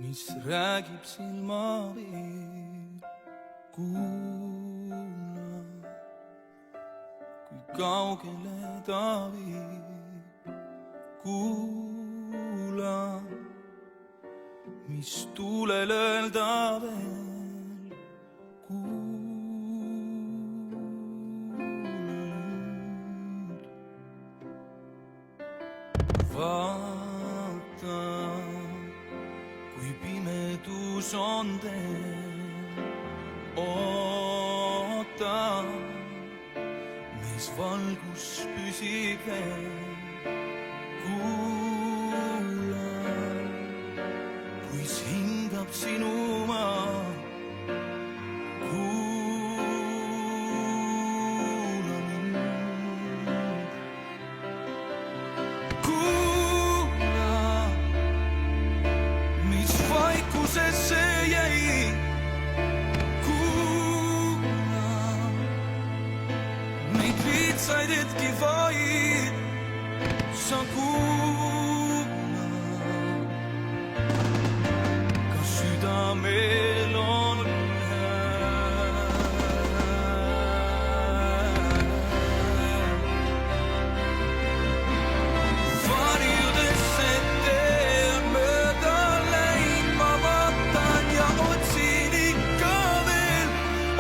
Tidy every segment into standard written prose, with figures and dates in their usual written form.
mis räägib silmaveel. Kuula, kui kaugele ta viib. Kuula, mis tuulel öelda veel. Kuula nüüd. Vaata, kui pimedus on teel. Oota, mees valgus püsib veel. Kuula, kuis hingab sinu maa. Kuula mind. Kuula, mis vaikusesse jäi. Said hetki vaid sa kuula, kas südamel on varjudesse teel mööda läinud. Ma vaatan ja otsin ikka veel,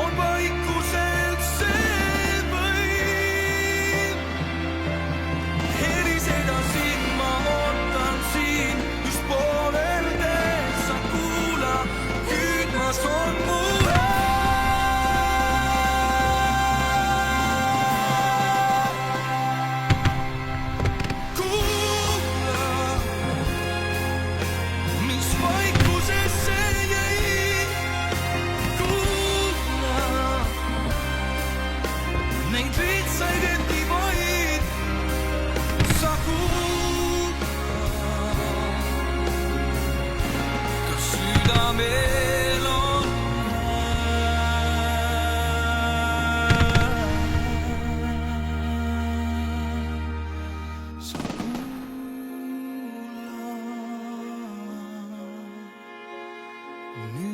on vaikusel see. Nüüd